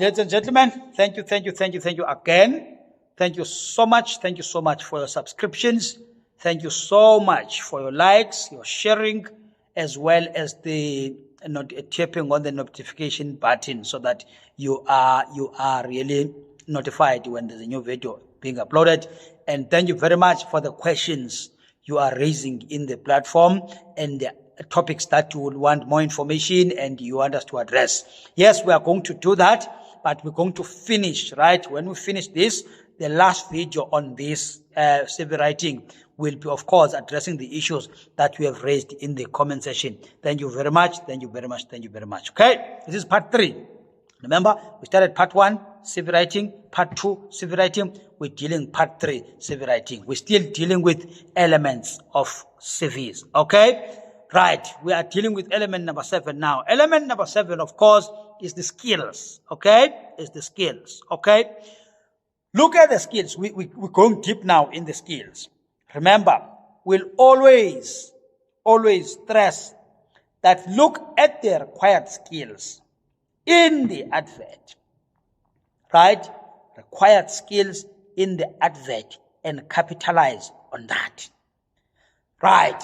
ladies and gentlemen, thank you again. Thank you so much. Thank you so much for your subscriptions. Thank you so much for your likes, your sharing, as well as the tapping on the notification button so that you are really notified when there's a new video being uploaded. And thank you very much for the questions you are raising in the platform and the topics that you would want more information and you want us to address. Yes, we are going to do that, but we're going to finish, right? When we finish this, the last video on this CV writing will be, of course, addressing the issues that we have raised in the comment section. Thank you very much. Thank you very much. Thank you very much. Okay, this is part 3. Remember, we started part 1, CV writing, part 2, CV writing. We're dealing part 3, CV writing. We're still dealing with elements of CVs. Okay, right. We are dealing with element number 7 now. Element number 7, of course, is the skills. Okay, is the skills. Okay, look at the skills. We're going deep now in the skills. Remember, we'll always stress that look at the required skills in the advert, right? Required skills in the advert and capitalize on that, right?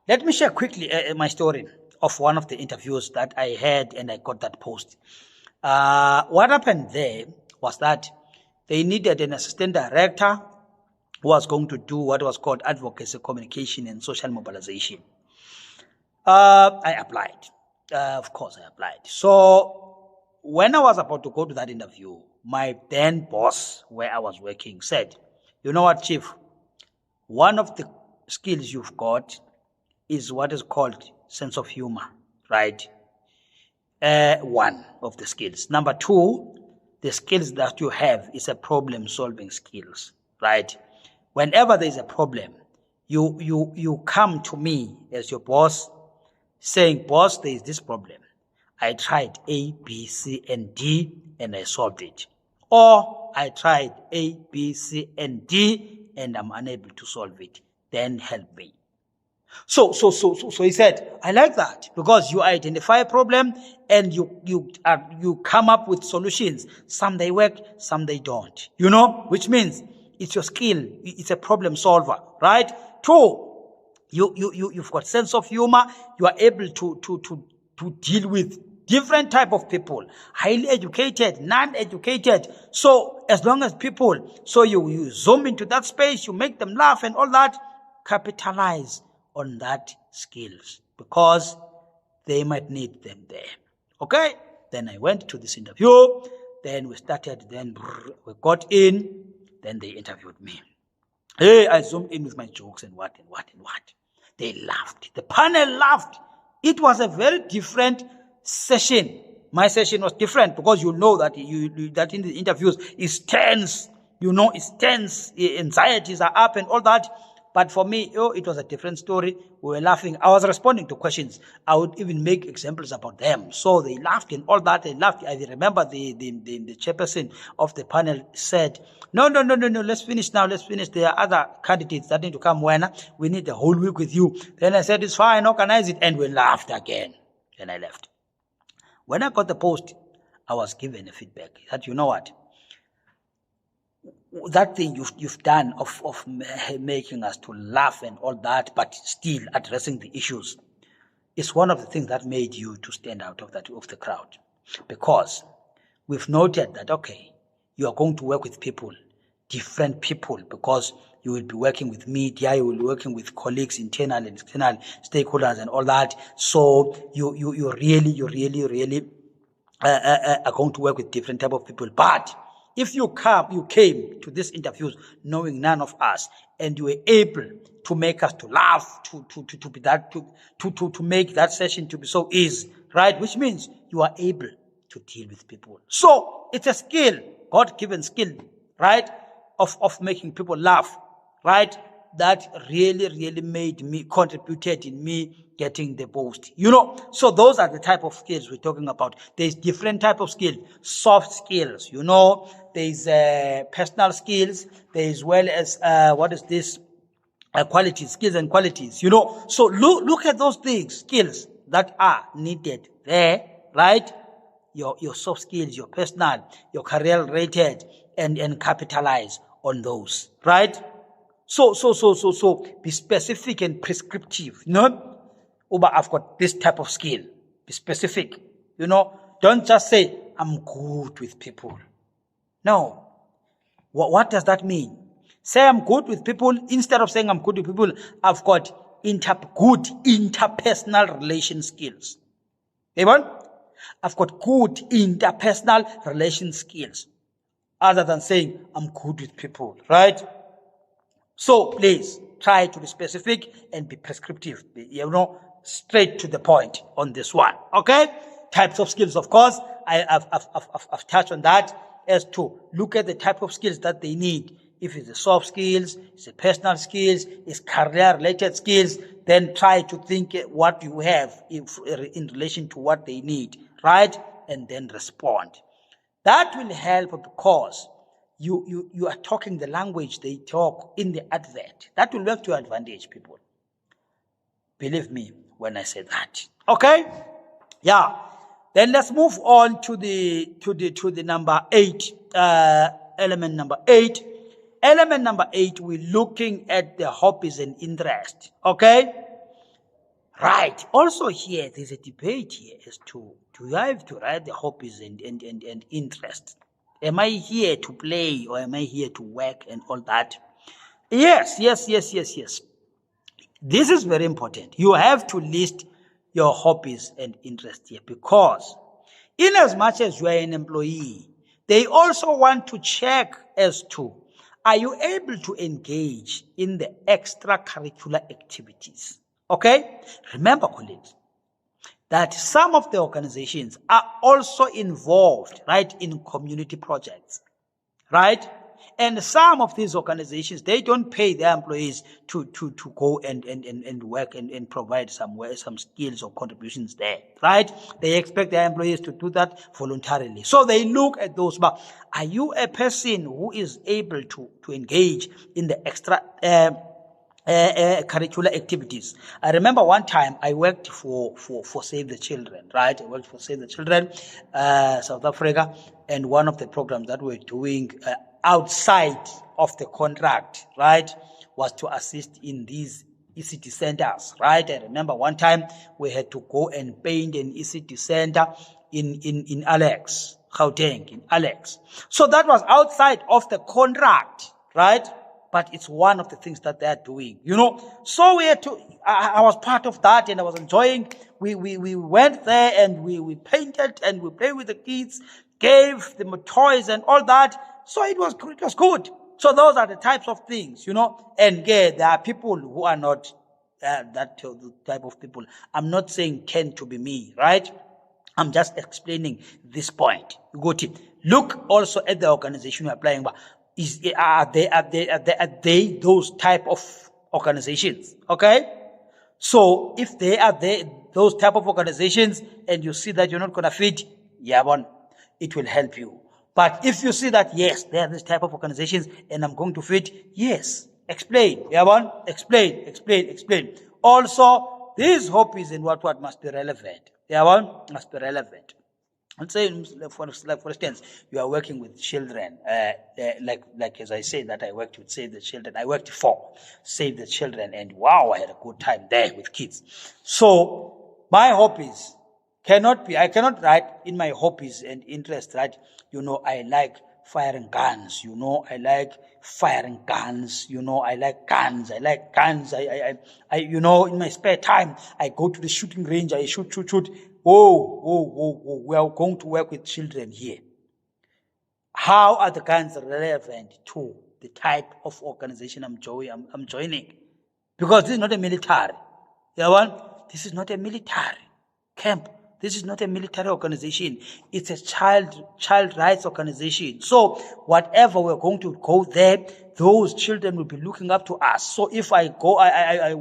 Let me share quickly my story of one of the interviews that I had and I got that post. What happened there was that they needed an assistant director who was going to do what was called advocacy, communication, and social mobilization. I applied. Of course, I applied. So when I was about to go to that interview, my then boss, where I was working, said, "You know what, Chief? One of the skills you've got is what is called sense of humor, right? One of the skills. Number 2, the skills that you have is a problem-solving skills, right? Whenever there is a problem, you come to me as your boss saying, boss, there is this problem. I tried A, B, C, and D, and I solved it. Or I tried A, B, C, and D, and I'm unable to solve it. Then help me." So he said, I like that because you identify a problem and you come up with solutions. Some they work, some they don't. You know, which means it's your skill. It's a problem solver, right? 2, you've got sense of humor. You are able to deal with different type of people, highly educated, non-educated. So as long as people, so you zoom into that space, you make them laugh and all that, capitalize on that skills because they might need them there. Okay? Then I went to this interview. Then we started. Then we got in. Then they interviewed me. Hey, I zoomed in with my jokes and what. They laughed. The panel laughed. It was a very different session. My session was different because you know that that in the interviews is tense. You know, it's tense. Anxieties are up and all that. But for me, it was a different story. We were laughing. I was responding to questions. I would even make examples about them. So they laughed and all that. They laughed. I remember the chairperson of the panel said, no, let's finish now. Let's finish. There are other candidates that need to come when we need the whole week with you. Then I said, it's fine, organize it. And we laughed again. Then I left. When I got the post, I was given a feedback that, you know what? That thing you've done of making us to laugh and all that, but still addressing the issues, is one of the things that made you to stand out of the crowd. Because we've noted that, okay, you are going to work with people, different people, because you will be working with media, you will be working with colleagues, internal and external stakeholders and all that. So you really are going to work with different type of people. But if you came to these interviews knowing none of us, and you were able to make us to laugh, to make that session to be so easy, right? Which means you are able to deal with people. So it's a skill, God-given skill, right? Of making people laugh, right? That really made me, contributed in me getting the post. You know, so those are the type of skills we're talking about. There's different type of skills, soft skills, you know, there's personal skills, there's well as, qualities, skills and qualities, you know. So look at those things, skills that are needed there, right? your soft skills, your personal, your career related, and capitalize on those, right? So be specific and prescriptive. Uba, I've got this type of skill. Be specific. Don't just say, I'm good with people. No. What does that mean? Say I'm good with people. Instead of saying I'm good with people, I've got good interpersonal relation skills. Amen? I've got good interpersonal relation skills. Other than saying I'm good with people, right? So please try to be specific and be prescriptive. Straight to the point on this one. Okay? Types of skills, of course. I've touched on that as to look at the type of skills that they need. If it's the soft skills, it's the personal skills, it's career-related skills, then try to think what you have in relation to what they need, right? And then respond. That will help because you are talking the language they talk in the advert. That will work to your advantage, people. Believe me when I say that. Okay? Yeah. Then let's move on to the number 8. Element number 8. Element number 8, we're looking at the hobbies and interest. Okay? Right. Also here, there's a debate here as to, do I have to write the hobbies and interest? Am I here to play or am I here to work and all that? Yes. This is very important. You have to list your hobbies and interests here because in as much as you are an employee, they also want to check as to, are you able to engage in the extracurricular activities? Okay? Remember, colleagues, that some of the organizations are also involved, right, in community projects, right? And some of these organizations, they don't pay their employees to go and work and provide some skills or contributions there, right? They expect their employees to do that voluntarily. So they look at those, but are you a person who is able to engage in the extra curricular activities? I remember one time I worked for Save the Children, right? I worked for Save the Children, South Africa, and one of the programs that we're doing outside of the contract, right, was to assist in these ECD centers, right? I remember one time we had to go and paint an ECD center in Alex, Gauteng, in Alex. So that was outside of the contract, right? But it's one of the things that they're doing, So we had to, I was part of that and I was enjoying. We went there and we painted and we played with the kids, gave them toys and all that. So it was good. So those are the types of things, And yeah, there are people who are not that type of people. I'm not saying tend to be me, right? I'm just explaining this point. You got it. Look also at the organization you're applying. Are they those type of organizations? Okay? So if they are those type of organizations and you see that you're not going to fit, it will help you. But if you see that, yes, they are this type of organizations and I'm going to fit, yes, explain. Explain. Also, these hobbies and what must be relevant. Must be relevant. Let's say, for instance, you are working with children, like as I say that I worked with Save the Children. I worked for Save the Children, and wow, I had a good time there with kids. So my hobbies I cannot write in my hobbies and interests, right? I like firing guns, I like firing guns, I like guns. I in my spare time, I go to the shooting range, I shoot. Whoa, we are going to work with children here. How are the guns relevant to the type of organization I'm joining? Because this is not a military. This is not a military camp. This is not a military organization. It's a child rights organization. So whatever we're going to go there, those children will be looking up to us. So if I go, I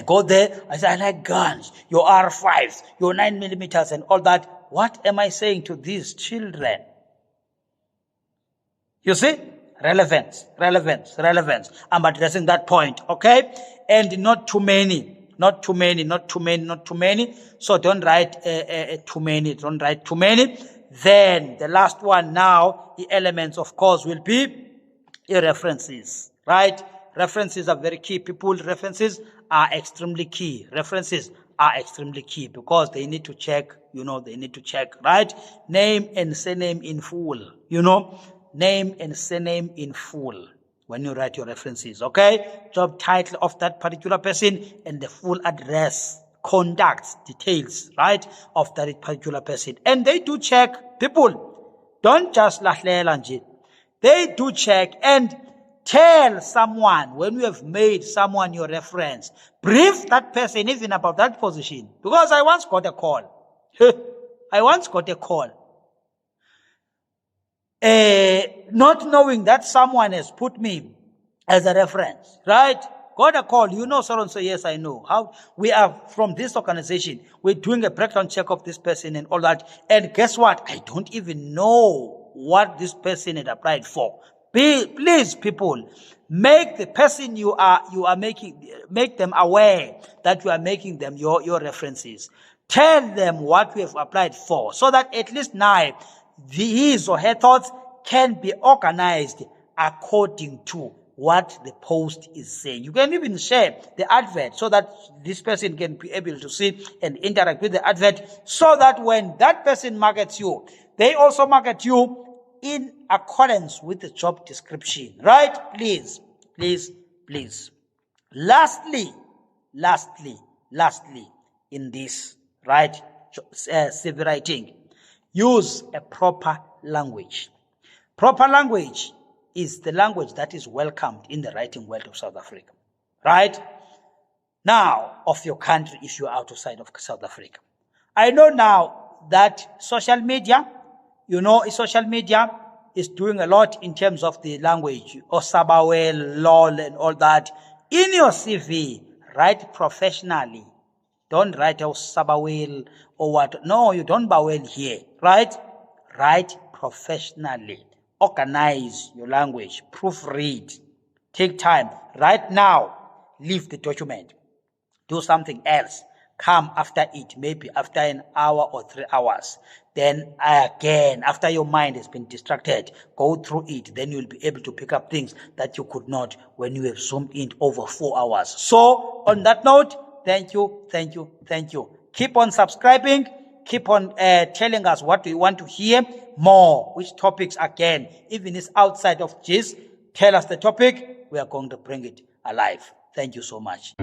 go there, I say, I like guns, your R5s, your 9mm and all that. What am I saying to these children? You see? Relevance. I'm addressing that point, okay? And not too many. not too many, not too many, not too many. So don't write too many, don't write too many. Then the last one now, the elements, of course, will be references, right? References are very key, people. References are extremely key. References are extremely key because they need to check, they need to check, right? Name and surname in full, name and surname in full when you write your references, okay? Job title of that particular person and the full address, contacts, details, right, of that particular person. And they do check, people. Don't just lahlela nje. They do check and tell someone when you have made someone your reference. Brief that person even about that position. Because I once got a call. Not knowing that someone has put me as a reference, right? Got a call, so and so. Yes, I know. How we are from this organization. We're doing a background check of this person and all that. And guess what? I don't even know what this person had applied for. Please, people, make the person you are making, make them aware that you are making them your references. Tell them what we have applied for, so that at least now his or her thoughts can be organized according to what the post is saying. You can even share the advert so that this person can be able to see and interact with the advert, so that when that person markets you, they also market you in accordance with the job description, right? Please. Lastly, in this, right, CV writing, use a proper language. Proper language is the language that is welcomed in the writing world of South Africa, right? Now, of your country, if you're outside of South Africa. I know now that social media is doing a lot in terms of the language, Osabawel, LOL, and all that. In your CV, write professionally. Don't write Osabawel or what. No, you don't bawel here, right? Write professionally. Organize your language. Proofread. Take time. Right now, leave the document. Do something else. Come after it, maybe after an hour or 3 hours. Then again, after your mind has been distracted, go through it. Then you'll be able to pick up things that you could not when you have zoomed in over 4 hours. So, on that note, thank you. Keep on subscribing. Keep on telling us what you want to hear more, which topics again, even if it's outside of GIS, tell us the topic, we are going to bring it alive. Thank you so much.